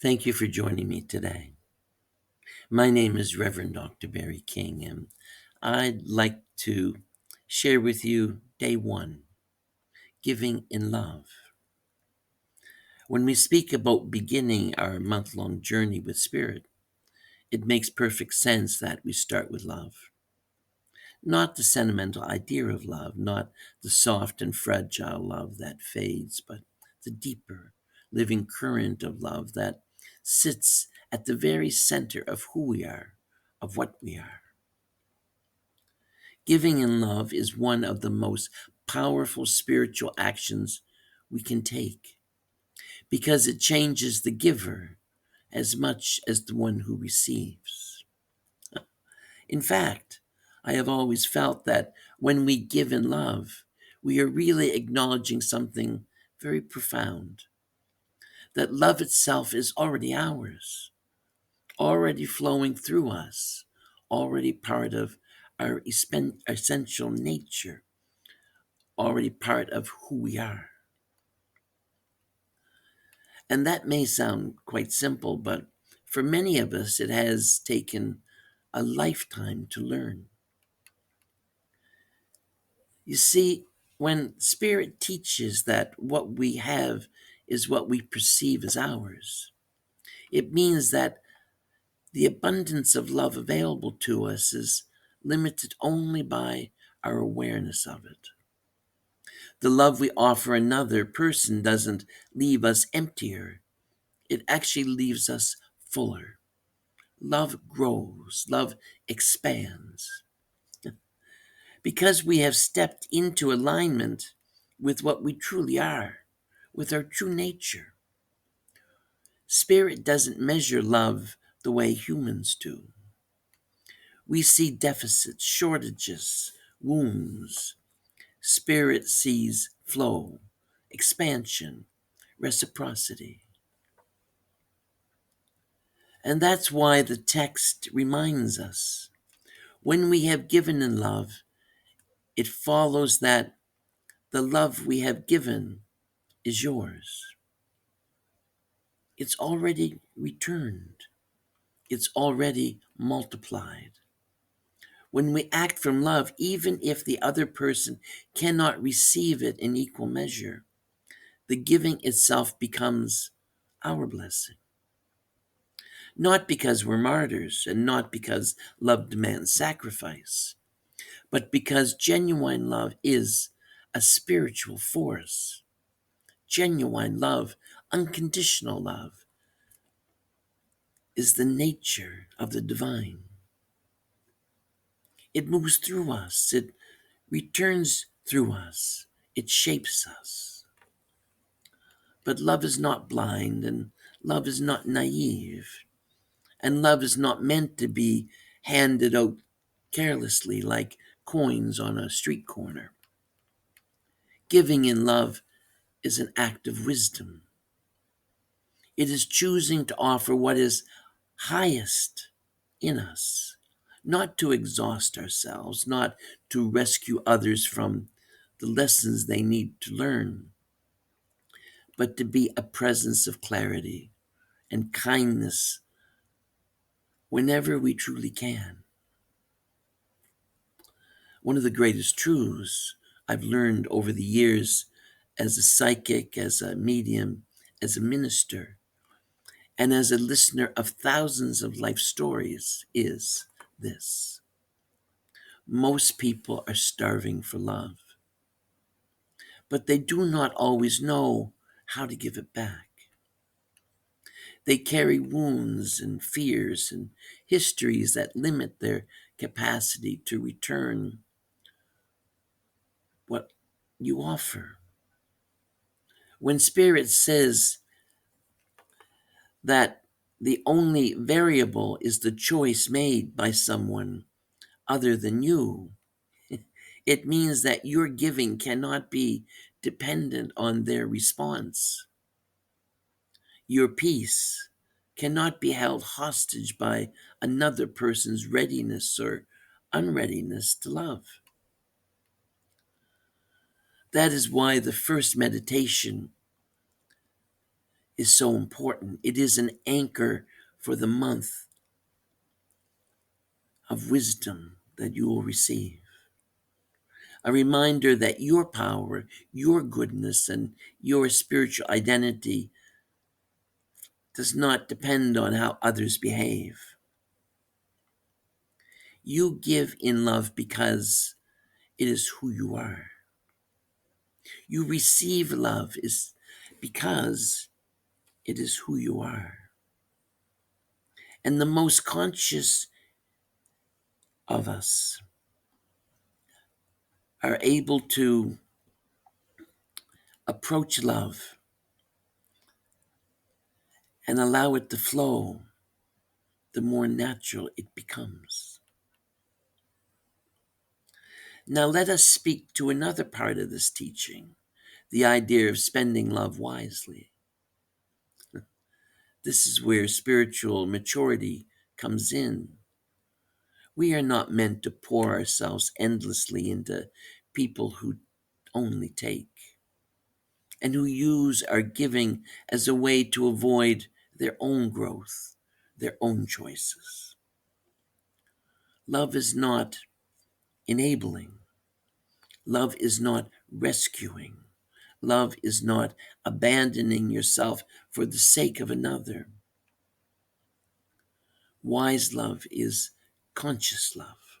Thank you for joining me today. My name is Reverend Dr. Barry King, and I'd like to share with you day one, giving in love. When we speak about beginning our month-long journey with Spirit, it makes perfect sense that we start with love. Not the sentimental idea of love, not the soft and fragile love that fades, but the deeper, living current of love that sits at the very center of who we are, of what we are. Giving in love is one of the most powerful spiritual actions we can take because it changes the giver as much as the one who receives. In fact, I have always felt that when we give in love, we are really acknowledging something very profound, that love itself is already ours, already flowing through us, already part of our essential nature, already part of who we are. And that may sound quite simple, but for many of us, it has taken a lifetime to learn. You see, when Spirit teaches that what we have is what we perceive as ours, it means that the abundance of love available to us is limited only by our awareness of it. The love we offer another person doesn't leave us emptier, it actually leaves us fuller. Love grows, love expands. Because we have stepped into alignment with what we truly are, with our true nature. Spirit doesn't measure love the way humans do. We see deficits, shortages, wounds. Spirit sees flow, expansion, reciprocity. And that's why the text reminds us when we have given in love, it follows that the love we have given is yours. It's already returned. It's already multiplied. When we act from love, even if the other person cannot receive it in equal measure, the giving itself becomes our blessing. Not because we're martyrs and not because love demands sacrifice, but because genuine love is a spiritual force. Genuine love, unconditional love, is the nature of the divine. It moves through us, it returns through us, it shapes us. But love is not blind, and love is not naive, and love is not meant to be handed out carelessly like coins on a street corner. Giving in love is an act of wisdom. It is choosing to offer what is highest in us, not to exhaust ourselves, not to rescue others from the lessons they need to learn, but to be a presence of clarity and kindness whenever we truly can. One of the greatest truths I've learned over the years as a psychic, as a medium, as a minister, and as a listener of thousands of life stories is this. Most people are starving for love, but they do not always know how to give it back. They carry wounds and fears and histories that limit their capacity to return what you offer. When Spirit says that the only variable is the choice made by someone other than you, it means that your giving cannot be dependent on their response. Your peace cannot be held hostage by another person's readiness or unreadiness to love. That is why the first meditation is so important. It is an anchor for the month of wisdom that you will receive. A reminder that your power, your goodness, and your spiritual identity does not depend on how others behave. You give in love because it is who you are. You receive love is because it is who you are. And the most conscious of us are able to approach love and allow it to flow, the more natural it becomes. Now, let us speak to another part of this teaching, the idea of spending love wisely. This is where spiritual maturity comes in. We are not meant to pour ourselves endlessly into people who only take and who use our giving as a way to avoid their own growth, their own choices. Love is not enabling. Love is not rescuing. Love is not abandoning yourself for the sake of another. Wise love is conscious love.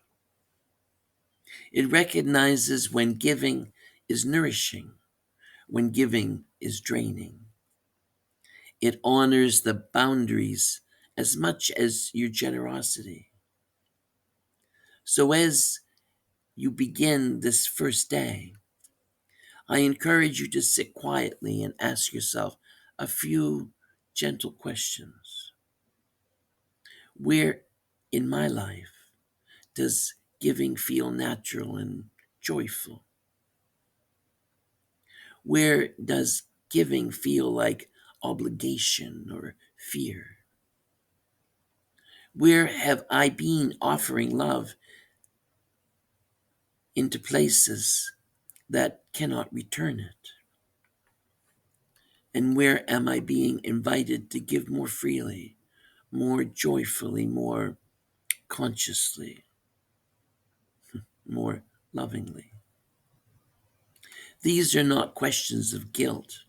It recognizes when giving is nourishing, when giving is draining. It honors the boundaries as much as your generosity. So as you begin this first day, I encourage you to sit quietly and ask yourself a few gentle questions. Where in my life does giving feel natural and joyful? Where does giving feel like obligation or fear? Where have I been offering love into places that cannot return it? And where am I being invited to give more freely, more joyfully, more consciously, more lovingly? These are not questions of guilt.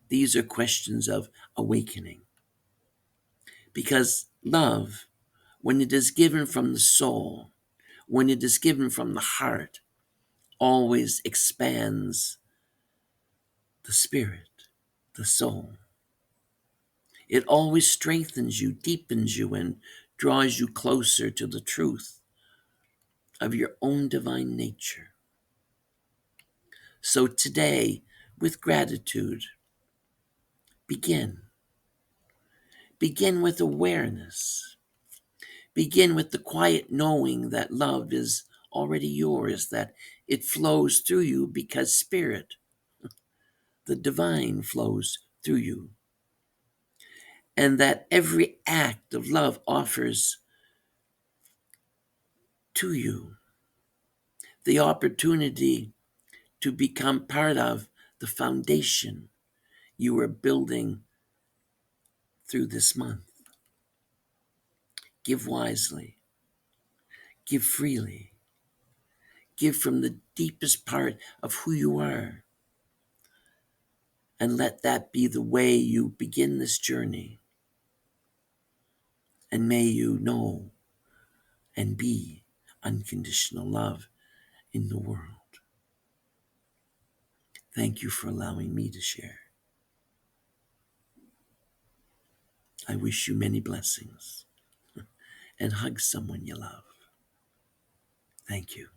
These are questions of awakening. Because love, when it is given from the soul, when it is given from the heart, always expands the spirit, the soul. It always strengthens you, deepens you, and draws you closer to the truth of your own divine nature. So today, with gratitude, begin. Begin with awareness. Begin with the quiet knowing that love is already yours, that it flows through you because Spirit, the divine, flows through you. And that every act of love offers to you the opportunity to become part of the foundation you are building through this month. Give wisely, give freely, give from the deepest part of who you are, and let that be the way you begin this journey. And may you know and be unconditional love in the world. Thank you for allowing me to share. I wish you many blessings and hug someone you love. Thank you.